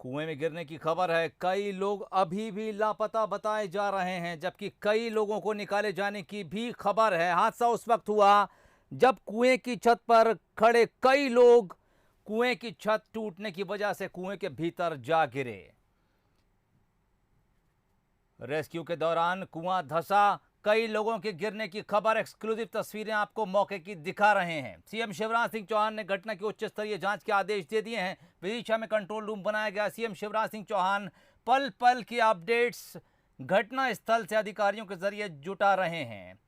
कुएं में गिरने की खबर है। कई लोग अभी भी लापता बताए जा रहे हैं, जबकि कई लोगों को निकाले जाने की भी खबर है। हादसा उस वक्त हुआ जब कुएं की छत पर खड़े कई लोग कुएं की छत टूटने की वजह से कुएं के भीतर जा गिरे। रेस्क्यू के दौरान कुआं धंसा, कई लोगों के गिरने की खबर। एक्सक्लूसिव तस्वीरें आपको मौके की दिखा रहे हैं। सीएम शिवराज सिंह चौहान ने घटना की उच्च स्तरीय जांच के आदेश दे दिए हैं। विदिशा में कंट्रोल रूम बनाया गया। सीएम शिवराज सिंह चौहान पल पल की अपडेट्स घटना स्थल से अधिकारियों के जरिए जुटा रहे हैं।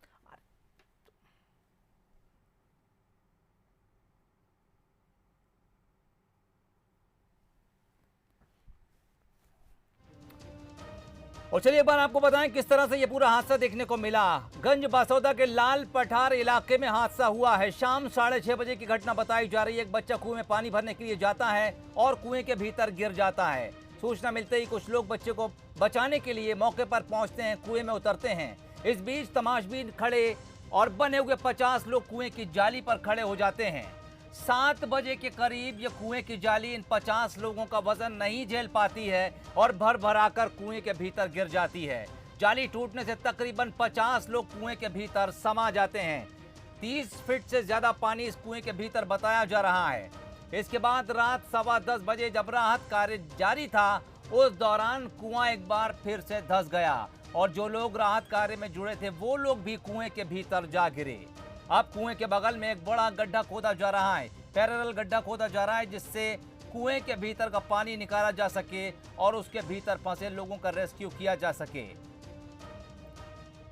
और चलिए एक बार आपको बताएं किस तरह से यह पूरा हादसा देखने को मिला। गंज बासौदा के लाल पठार इलाके में हादसा हुआ है। शाम 6:30 बजे की घटना बताई जा रही है। एक बच्चा कुएं में पानी भरने के लिए जाता है और कुएं के भीतर गिर जाता है। सूचना मिलते ही कुछ लोग बच्चे को बचाने के लिए मौके पर पहुंचते हैं, कुएं में उतरते हैं। इस बीच तमाशबीन खड़े और बने हुए 50 लोग कुएं की जाली पर खड़े हो जाते हैं। 7 बजे के करीब ये कुएं की जाली इन 50 लोगों का वजन नहीं झेल पाती है और भर भराकर कुएं के भीतर गिर जाती है। जाली टूटने से तकरीबन 50 लोग कुएं के भीतर समा जाते हैं। 30 फीट से ज्यादा पानी इस कुएं के भीतर बताया जा रहा है। इसके बाद रात 10:15 बजे जब राहत कार्य जारी था, उस दौरान कुआं एक बार फिर से धंस गया और जो लोग राहत कार्य में जुड़े थे वो लोग भी कुएं के भीतर जा गिरे। अब कुएं के बगल में एक बड़ा गड्ढा खोदा जा रहा है। पैरेलल गड्ढा खोदा जा रहा है जिससे कुएं के भीतर का पानी निकाला जा सके और उसके भीतर फंसे लोगों का रेस्क्यू किया जा सके।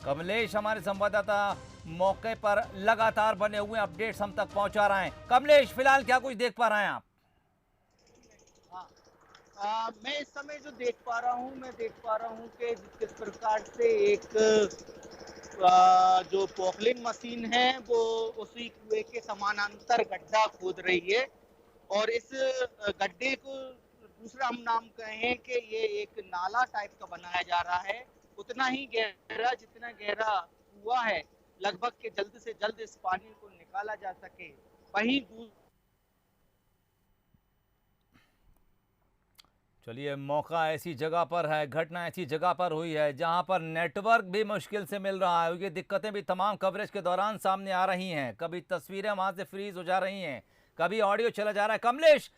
कमलेश हमारे संवाददाता मौके पर लगातार बने हुए अपडेट्स हम तक पहुंचा रहे हैं। कमलेश, फिलहाल क्या कुछ देख पा रहे हैं आप? मैं इस समय जो देख पा रहा हूँ, मैं देख पा रहा हूँ कि किस प्रकार से एक जो पॉकलिंग मशीन है वो उसी कुएं के समानांतर गड्ढा खोद रही है और इस गड्ढे को दूसरा हम नाम कहें कि ये एक नाला टाइप का बनाया जा रहा है। उतना ही गहरा जितना गहरा कुआं है, लगभग के जल्द से जल्द इस पानी को निकाला जा सके। वहीं चलिए, मौका ऐसी जगह पर है, घटना ऐसी जगह पर हुई है जहां पर नेटवर्क भी मुश्किल से मिल रहा है। ये दिक्कतें भी तमाम कवरेज के दौरान सामने आ रही हैं। कभी तस्वीरें वहां से फ्रीज हो जा रही हैं, कभी ऑडियो चला जा रहा है। कमलेश,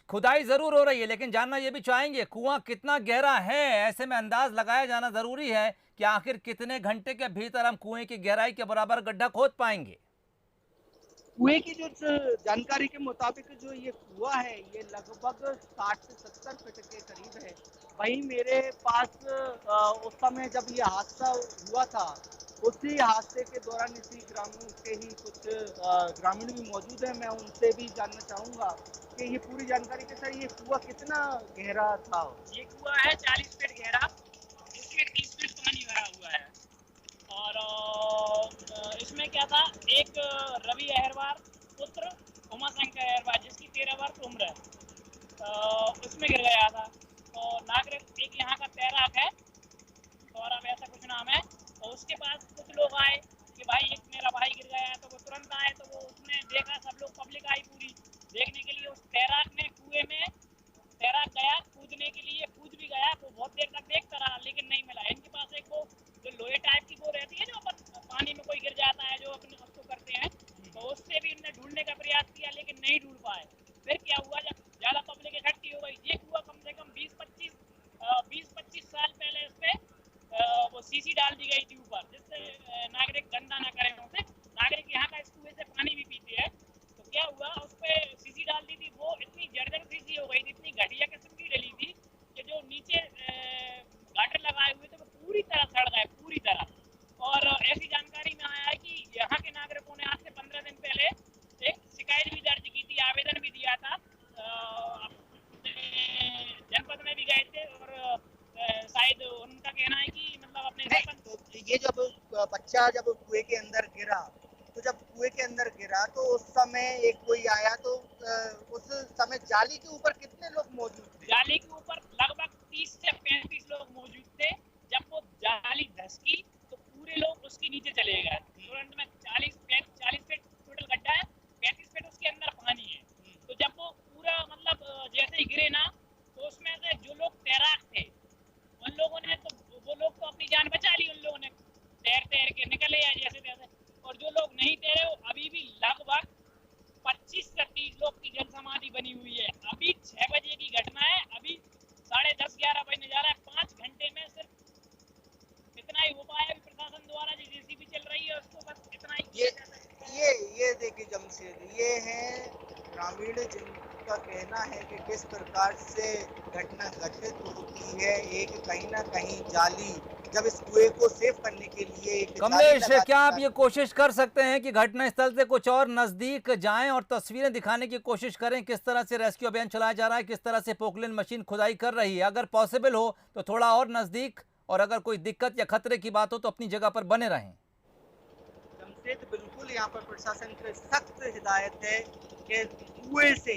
खुदाई जरूर हो रही है, लेकिन जानना ये भी चाहेंगे कुआं कितना गहरा है। ऐसे में अंदाज लगाया जाना जरूरी है कि आखिर कितने घंटे के भीतर हम कुएं की गहराई के बराबर गड्ढा खोद पाएंगे। कुएं की जो जानकारी के मुताबिक जो ये कुआं है ये लगभग 60 से 70 फीट के करीब है। वहीं मेरे पास उस समय जब ये हादसा हुआ था, उसी हादसे के दौरान इसी ग्रामीण के ही कुछ ग्रामीण भी मौजूद हैं। मैं उनसे भी जानना चाहूंगा कि ये पूरी जानकारी के साथ ये कुआं कितना गहरा था। ये कुआं है 40 फीट गहरा, इसमें 30 फीट पानी भरा हुआ है। और इसमें क्या था, एक रवि अहरवार पुत्र उमाशंकर अहरवार जिसकी 13 वर्ष उम्र है, उसमें गिर गया था। और नागरिक एक यहाँ का तैराक है, सौरभ ऐसा कुछ नाम है, और उसके पास कुछ लोग आए कि भाई एक मेरा भाई गिर गया है। तो वो तुरंत आए, तो वो उसने देखा, सब लोग पब्लिक आई पूरी देखने के लिए। उस तैराक ने कुएं में तैराक गया कूदने के लिए, कूद भी गया। वो बहुत देर तक देखता रहा लेकिन नहीं मिला। इनके पास एक वो जो लोहे टाइप की वो रहती है जो अपन पानी में कोई गिर जाता है जो अपने उसको करते हैं, तो उससे भी इनने ढूंढने का प्रयास किया लेकिन नहीं ढूंढ पाए। फिर क्या हुआ, जब ज्यादा पब्लिक इकट्ठी हो गई, ये कुआ कम से कम 20-25 साल पहले इस पे वो सीसी डाल दी गई थी ऊपर, जिससे नागरिक गंदा ना करें उसे। नागरिक यहाँ का इस कुएं से पानी भी पीते हैं। तो क्या हुआ, उस पर सीसी डाल दी थी, वो इतनी जर्जर सीसी हो गई थी, इतनी घटिया किस्म की डली थी कि जो नीचे गाटर लगाए हुए थे वो पूरी तरह सड़ गए, पूरी तरह। और ऐसी जानकारी में आया है कि यहाँ के नागरिकों ने आज से 15 दिन पहले एक शिकायत भी दर्ज की थी, आवेदन भी दिया था। जनपद में भी गए थे और शायद उनका कहना है कि मतलब अपने तो ये जब बच्चा जब कुएं के अंदर गिरा, तो जब कुएं के अंदर गिरा तो उस समय एक कोई आया, तो उस समय जाली के ऊपर कितने लोग मौजूद थे? जाली के ऊपर लगभग 30 से 35 लोग मौजूद थे। जब वो जाली धसकी तो पूरे लोग उसके नीचे चले गए तुरंत में। 40 फीट टोटल गड्ढा है, 35 फीट उसके अंदर पानी है। तो जब वो पूरा मतलब जैसे ही गिरे ना, ग्रामीण जिनका कहना है कि किस प्रकार से घटना घटित होती है, एक कहीं न कहीं जाली, जब इस कुएँ को सेव करने के लिए एक जाली कमलेश, लगा क्या दी आप ये जाती कोशिश कर सकते हैं कि घटनास्थल से कुछ और नजदीक जाएं और तस्वीरें दिखाने की कोशिश करें किस तरह से रेस्क्यू अभियान चलाया जा रहा है, किस तरह से पोकलेन मशीन खुदाई कर रही है? अगर पॉसिबल हो तो थोड़ा और नजदीक, और अगर कोई दिक्कत या खतरे की बात हो तो अपनी जगह पर बने रहें। जमशेद, बिल्कुल यहाँ पर प्रशासन की सख्त हिदायत है कि कुएं से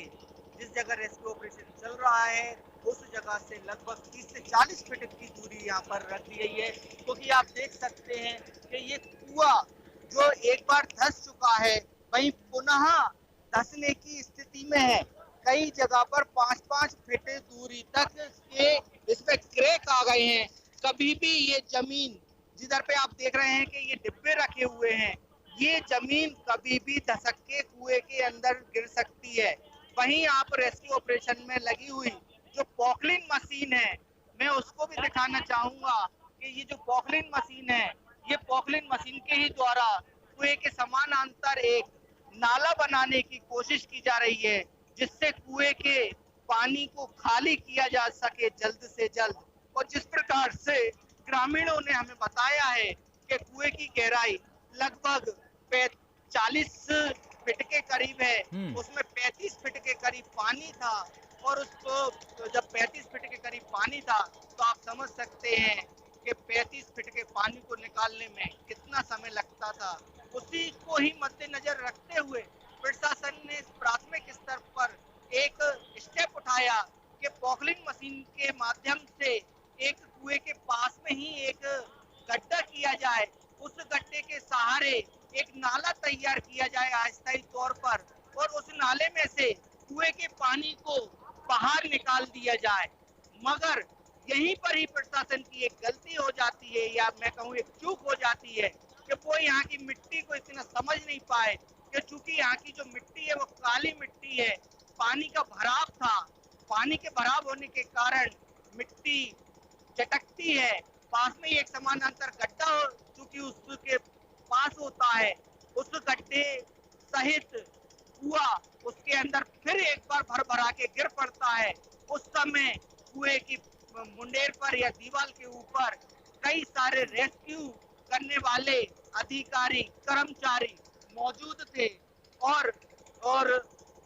जिस जगह रेस्क्यू ऑपरेशन चल रहा है उस जगह से लगभग 30 से 40 फीट की दूरी यहाँ पर रख दी गई है, क्योंकि तो आप देख सकते हैं कि ये कुआं जो एक बार धंस चुका है वहीं पुनः धंसने की स्थिति में है। कई जगह पर 5-5 फीट दूरी तक के इसमें क्रैक आ गए हैं। कभी भी ये जमीन जिधर पे आप देख रहे हैं कि ये डिब्बे रखे हुए हैं, ये जमीन कभी भी धसक के कुएं के अंदर गिर सकती है। वहीं आप रेस्क्यू ऑपरेशन में लगी हुई जो पॉकलिन मशीन है, मैं उसको भी दिखाना चाहूंगा कि ये जो पॉकलिन मशीन है, ये पॉकलिन मशीन के ही द्वारा कुएं के समानांतर एक नाला बनाने की कोशिश की जा रही है, जिससे कुएं के पानी को खाली किया जा सके जल्द से जल्द। और जिस प्रकार से ग्रामीणों ने हमें बताया है कि कुएं की गहराई लगभग 40 फीट के करीब है, उसमें 35 फीट के करीब पानी था। और उसको जब 35 फीट के करीब पानी था तो आप समझ सकते हैं कि 35 फीट के पानी को निकालने में कितना समय लगता था। उसी को ही मद्देनजर रखते हुए प्रशासन ने प्राथमिक स्तर पर एक स्टेप उठाया कि पॉकलिंग मशीन के माध्यम से एक कुएं के पास में ही एक गड्ढा किया जाए, उस गड्ढे के सहारे एक नाला तैयार किया जाए अस्थायी तौर पर, और उस नाले में से कुएं के पानी को बाहर निकाल दिया जाए। मगर यहीं पर ही प्रशासन की एक गलती हो जाती है, या मैं कहूँ एक चूक हो जाती है कि वो यहाँ की मिट्टी को इतना समझ नहीं पाए कि चूंकि यहाँ की जो मिट्टी है वो काली मिट्टी है, पानी का भराव था, पानी के भराव होने के कारण मिट्टी चटकती है। पास में ही एक समानांतर गड्ढा चूंकि उसके पास होता है, उस गड्ढे सहित कुआं उसके अंदर फिर एक बार भर भरा के गिर पड़ता है। उस समय कुएं की मुंडेर पर या दीवार के ऊपर कई सारे रेस्क्यू करने वाले अधिकारी कर्मचारी मौजूद थे, और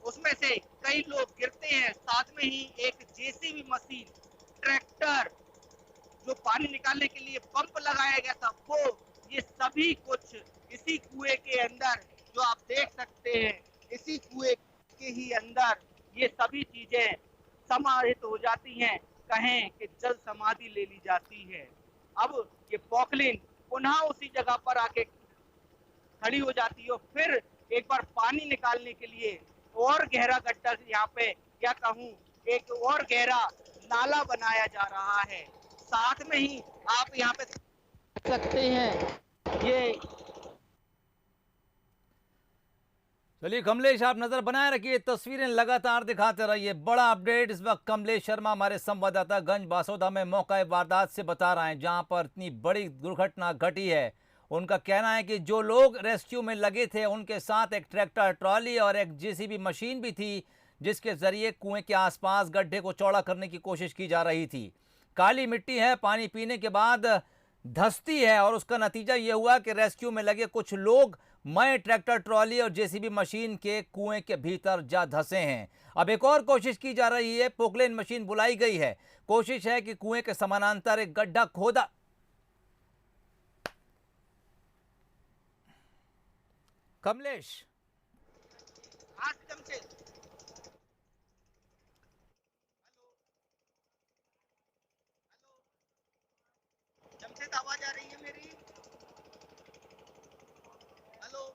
उसमें से कई लोग गिरते हैं। साथ में ही एक जेसीबी मशीन, ट्रैक्टर, जो पानी निकालने के लिए पंप लगाया गया था, वो ये सभी कुछ इसी कुएं के अंदर जो आप देख सकते हैं, इसी कुएं के ही अंदर ये सभी चीजें समाहित हो जाती हैं। कहें कि जल समाधि ले ली जाती है। अब ये पॉकलिन पुनः उसी जगह पर आके खड़ी हो जाती है और फिर एक बार पानी निकालने के लिए और गहरा गड्ढा यहाँ पे, या कहूँ एक और गहरा नाला बनाया जा रहा है। साथ में ही आप यहाँ पे देख सकते हैं ये। चलिए कमलेश, आप नजर बनाए रखिए, तस्वीरें लगातार दिखाते रहिए। बड़ा अपडेट इस वक्त कमलेश शर्मा हमारे संवाददाता गंज बासोदा में मौका वारदात से बता रहे हैं, जहां पर इतनी बड़ी दुर्घटना घटी है। उनका कहना है कि जो लोग रेस्क्यू में लगे थे उनके साथ एक ट्रैक्टर ट्रॉली और एक जेसीबी मशीन भी थी, जिसके जरिए कुएं के आसपास गड्ढे को चौड़ा करने की कोशिश की जा रही थी। काली मिट्टी है, पानी पीने के बाद धंसती है, और उसका नतीजा यह हुआ कि रेस्क्यू में लगे कुछ लोग मय ट्रैक्टर ट्रॉली और जेसीबी मशीन के कुएं के भीतर जा धंसे हैं। अब एक और कोशिश की जा रही है, पोकलेन मशीन बुलाई गई है। कोशिश है कि कुएं के समानांतर एक गड्ढा खोदा। कमलेश, आज जमशेद, जमशेद आवाज आ रही है मेरी? हेलो।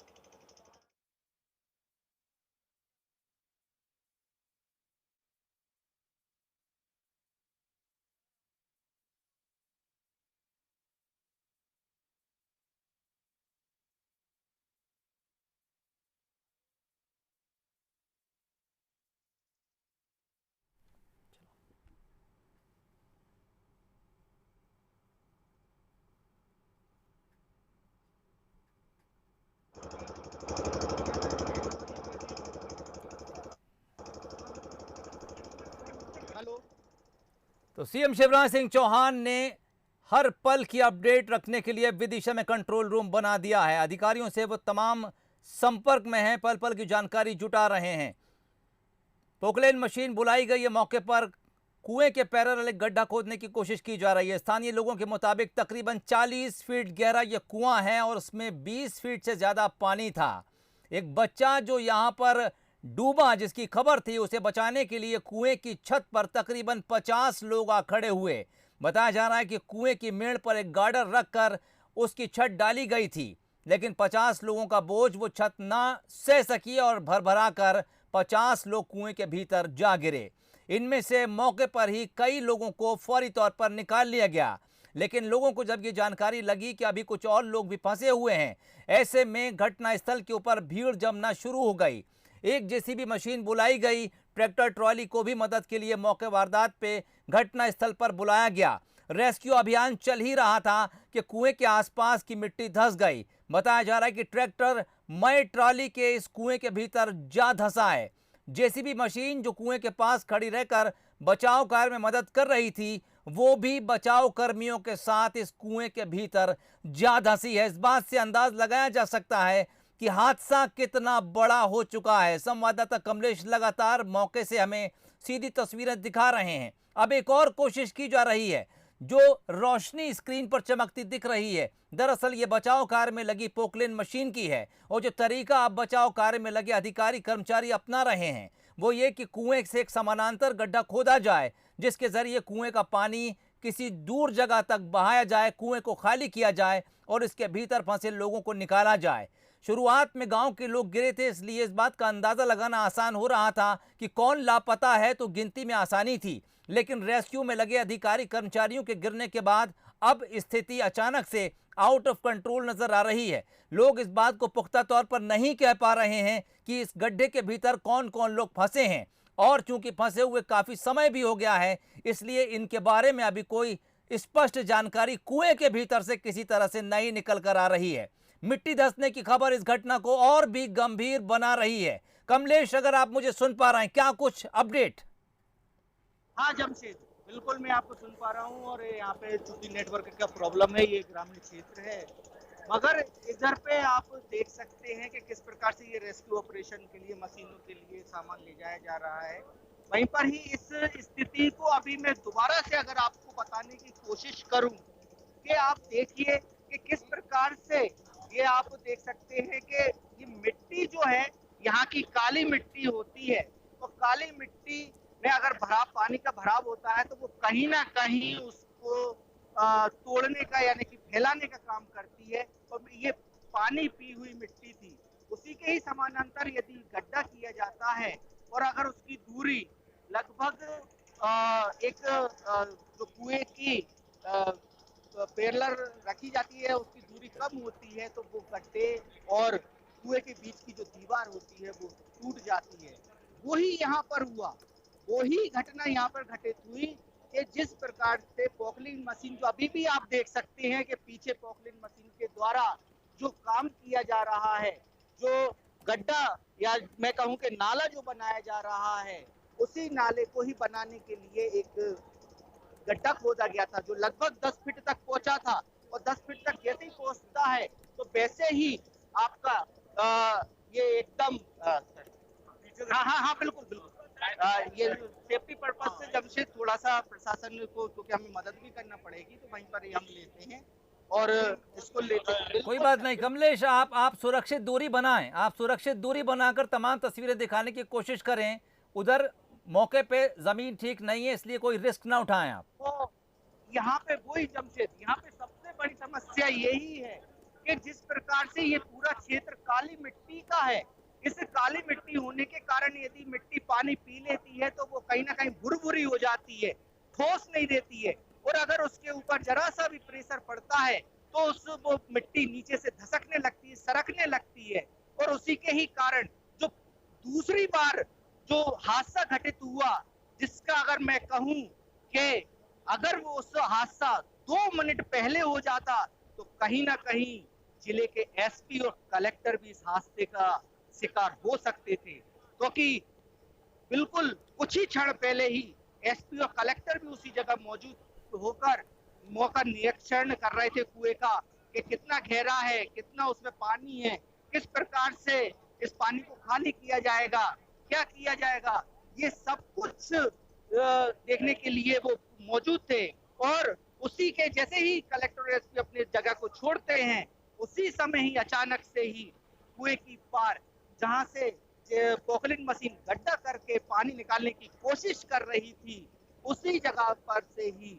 तो सीएम शिवराज सिंह चौहान ने हर पल की अपडेट रखने के लिए विदिशा में कंट्रोल रूम बना दिया है। अधिकारियों से वो तमाम संपर्क में हैं, पल पल की जानकारी जुटा रहे हैं। पोकलेन मशीन बुलाई गई है। मौके पर कुएं के पैरेलल एक गड्ढा खोदने की कोशिश की जा रही है। स्थानीय लोगों के मुताबिक तकरीबन 40 फीट गहरा यह कुआं है और उसमें 20 फीट से ज्यादा पानी था। एक बच्चा जो यहां पर डूबा, जिसकी खबर थी, उसे बचाने के लिए कुएं की छत पर तकरीबन 50 लोग आ खड़े हुए। बताया जा रहा है कि कुएं की मेड़ पर एक गार्डर रखकर उसकी छत डाली गई थी, लेकिन 50 लोगों का बोझ वो छत ना सह सकी और भरभरा कर 50 लोग कुएं के भीतर जा गिरे। इनमें से मौके पर ही कई लोगों को फौरी तौर पर निकाल लिया गया, लेकिन लोगों को जब ये जानकारी लगी कि अभी कुछ और लोग भी फंसे हुए हैं, ऐसे में घटनास्थल के ऊपर भीड़ जमना शुरू हो गई। एक जेसीबी मशीन बुलाई गई। ट्रैक्टर ट्रॉली को भी मदद के लिए मौके वारदात पे घटनास्थल पर बुलाया गया। रेस्क्यू अभियान चल ही रहा था कि कुएं के आसपास की मिट्टी धंस गई। बताया जा रहा है कि ट्रैक्टर मई ट्रॉली के इस कुएं के भीतर जा धंसा है। जेसीबी मशीन जो कुएं के पास खड़ी रहकर बचाव कार्य में मदद कर रही थी, वो भी बचाव कर्मियों के साथ इस कुएं के भीतर जा धंसी है। इस बात से अंदाज लगाया जा सकता है कि हादसा कितना बड़ा हो चुका है। संवाददाता कमलेश लगातार मौके से हमें सीधी तस्वीरें दिखा रहे हैं। अब एक और कोशिश की जा रही है जो रोशनी स्क्रीन पर चमकती दिख रही है। दरअसल ये बचाव कार्य में लगी पोकलेन मशीन की है और जो तरीका अब बचाव कार्य में लगे अधिकारी कर्मचारी अपना रहे हैं वो ये कि कुएं से एक समानांतर गड्ढा खोदा जाए, जिसके जरिए कुएं का पानी किसी दूर जगह तक बहाया जाए, कुएं को खाली किया जाए और इसके भीतर फंसे लोगों को निकाला जाए। शुरुआत में गांव के लोग गिरे थे, इसलिए इस बात का अंदाजा लगाना आसान हो रहा था कि कौन लापता है, तो गिनती में आसानी थी। लेकिन रेस्क्यू में लगे अधिकारी कर्मचारियों के गिरने के बाद अब स्थिति अचानक से आउट ऑफ कंट्रोल नजर आ रही है। लोग इस बात को पुख्ता तौर पर नहीं कह पा रहे हैं कि इस गड्ढे के भीतर कौन कौन लोग फंसे हैं, और चूंकि फंसे हुए काफी समय भी हो गया है, इसलिए इनके बारे में अभी कोई स्पष्ट जानकारी कुएं के भीतर से किसी तरह से नहीं निकल कर आ रही है। मिट्टी धंसने की खबर इस घटना को और भी गंभीर बना रही है। कमलेश, अगर आप मुझे सुन पा रहे हैं, क्या कुछ अपडेट? हाँ जमशेद, बिल्कुल मैं आपको सुन पा रहा हूँ। और यहाँ पे चूंकि नेटवर्क का प्रॉब्लम है, ये ग्रामीण क्षेत्र है, मगर इधर पे आप देख सकते हैं कि किस प्रकार से ये रेस्क्यू ऑपरेशन के लिए मशीनों के लिए सामान ले जाया जा रहा है। वहीं पर ही इस स्थिति को अभी मैं दोबारा से अगर आपको बताने की कोशिश करूं कि आप देखिए कि किस प्रकार से ये आप देख सकते हैं कि ये मिट्टी जो है यहाँ की काली मिट्टी होती है, तो काली मिट्टी में अगर पानी का भराव होता है तो वो कहीं ना कहीं उसको तोड़ने का यानी कि फैलाने का काम करती है। और ये पानी पी हुई मिट्टी थी, उसी के ही समानांतर यदि गड्ढा किया जाता है और अगर उसकी दूरी लगभग जो कुएं की पैरेलल रखी जाती है उसकी दूरी कम होती है, तो वो गड्ढे और कुएं के बीच की जो दीवार होती है वो टूट जाती है। वही यहाँ पर हुआ, वही घटना यहाँ पर घटित हुई कि जिस प्रकार से पोकलिंग मशीन, जो अभी भी आप देख सकते हैं कि पीछे पोकलिंग मशीन के द्वारा जो काम किया जा रहा है, जो गड्ढा या मैं कहूँ कि नाला जो बनाया जा रहा है, उसी नाले को ही बनाने के लिए एक गड्ढा खोदा गया था जो लगभग 10 फीट तक पहुंचा था। और 10 फीट तक जैसे ही पहुंचता है तो वैसे ही आपका ये एकदम हाँ बिल्कुल ये सेफ्टी पर्पज से जमशेद थोड़ा सा प्रशासन को, क्योंकि हमें मदद भी करना पड़ेगी, तो वहीं पर ही हम लेते हैं और इसको लेते हैं। कोई बात नहीं कमलेश, आप सुरक्षित दूरी बनाएं, आप सुरक्षित दूरी बनाकर तमाम तस्वीरें दिखाने की कोशिश करें। उधर मौके पे जमीन ठीक नहीं है, इसलिए कोई रिस्क ना उठाएं आप। तो यहाँ पे वही जमशेद, यहाँ पे सबसे बड़ी समस्या यही है कि जिस प्रकार से ये पूरा क्षेत्र काली मिट्टी का है, इस काली मिट्टी होने के कारण यदि मिट्टी पानी पी लेती है तो वो कहीं ना कहीं भुरभुरी हो जाती है, ठोस नहीं देती है, और अगर उसके ऊपर जरा सा भी प्रेशर पड़ता है तो वो मिट्टी नीचे से धसकने लगती है, सरकने लगती है। और उसी के ही कारण जो दूसरी बार जो हादसा घटित हुआ, जिसका अगर मैं कहूं कि अगर वो उस हादसा 2 मिनट पहले हो जाता तो कहीं ना कहीं जिले के एसपी और कलेक्टर भी इस हादसे का शिकार हो सकते थे, क्योंकि बिल्कुल कुछ ही क्षण पहले ही एसपी और कलेक्टर भी उसी जगह मौजूद होकर मौका निरीक्षण कर रहे थे कुएं का कि कितना गहरा है, कितना उसमें पानी है, किस प्रकार से इस पानी को खाली किया जाएगा, क्या किया जाएगा, ये सब कुछ देखने के लिए वो मौजूद थे। और उसी के जैसे ही कलेक्टर और एसपी अपनी जगह को छोड़ते हैं, उसी समय ही अचानक से ही कुएं की पार जहां से पोकलिंग मशीन गड्ढा करके पानी निकालने की कोशिश कर रही थी, उसी जगह पर से ही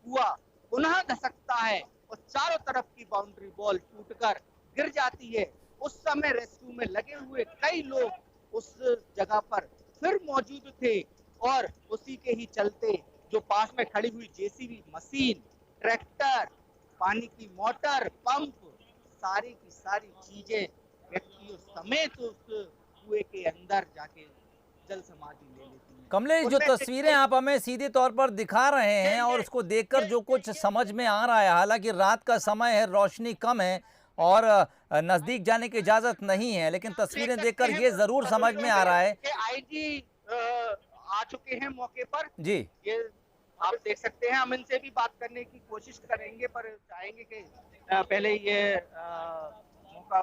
कुआं पुनः धसकता है और चारों तरफ की बाउंड्री वॉल टूटकर गिर जाती है। उस समय रेस्क्यू में लगे हुए कई लोग उस जगह पर फिर मौजूद थे और उसी के ही चलते जो पास में खड़ी हुई जेसीबी मशीन, ट्रैक्टर, पानी की मोटर, पंप, सारी की सारी चीजें व्यक्तियों समेत उस कुएं के अंदर जाके जल समाधि ले लेती हैं। कमलेश, जो तस्वीरें आप हमें सीधे तौर पर दिखा रहे हैं और उसको देखकर जो कुछ समझ में आ रहा है, हालांकि रात का समय है, रोशनी कम है और नजदीक जाने की इजाजत नहीं है, लेकिन तस्वीरें देखकर ये जरूर समझ में आ रहा है कि आईजी आ चुके हैं मौके पर जी। ये आप देख सकते हैं। हम इनसे भी बात करने की कोशिश करेंगे, पर चाहेंगे कि पहले ये मौका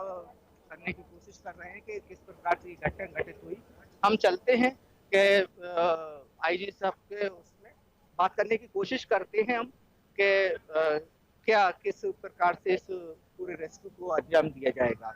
करने की कोशिश कर रहे हैं कि किस प्रकार से ये घटना घटित हुई। हम चलते हैं कि आईजी साहब के उसमें बात करने की कोशिश करते हैं हम कि क्या किस प्रकार से इस पूरे रेस्क्यू को अंजाम दिया जाएगा।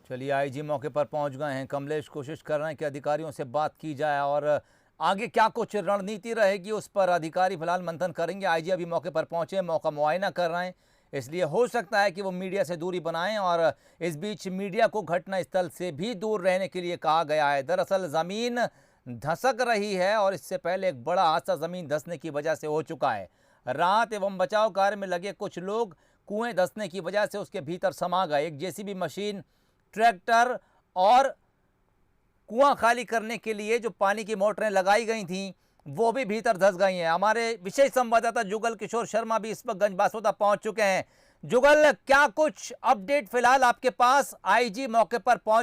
चलिए, आईजी मौके पर पहुंच गए हैं। कमलेश कोशिश कर रहे हैं कि अधिकारियों से बात की जाए और आगे क्या कुछ रणनीति रहेगी उस पर अधिकारी फिलहाल मंथन करेंगे। आईजी अभी मौके पर पहुंचे, मौका मुआयना कर रहे हैं, इसलिए हो सकता है कि वो मीडिया से दूरी बनाएं और इस बीच मीडिया को घटना स्थल से भी दूर रहने के लिए कहा गया है। दरअसल ज़मीन धसक रही है और इससे पहले एक बड़ा हादसा ज़मीन धंसने की वजह से हो चुका है। राहत एवं बचाव कार्य में लगे कुछ लोग कुएं धंसने की वजह से उसके भीतर समा गए। एक जेसीबी मशीन, ट्रैक्टर और कुआं खाली करने के लिए जो पानी की मोटरें लगाई गई थीं वो भी भीतर धंस गई हैं। हमारे विशेष संवाददाता जुगल किशोर शर्मा भी इस वक्त गंज बासोदा पहुंच चुके हैं। जुगल, क्या कुछ अपडेट फिलहाल आपके पास? आईजी मौके पर पहुंच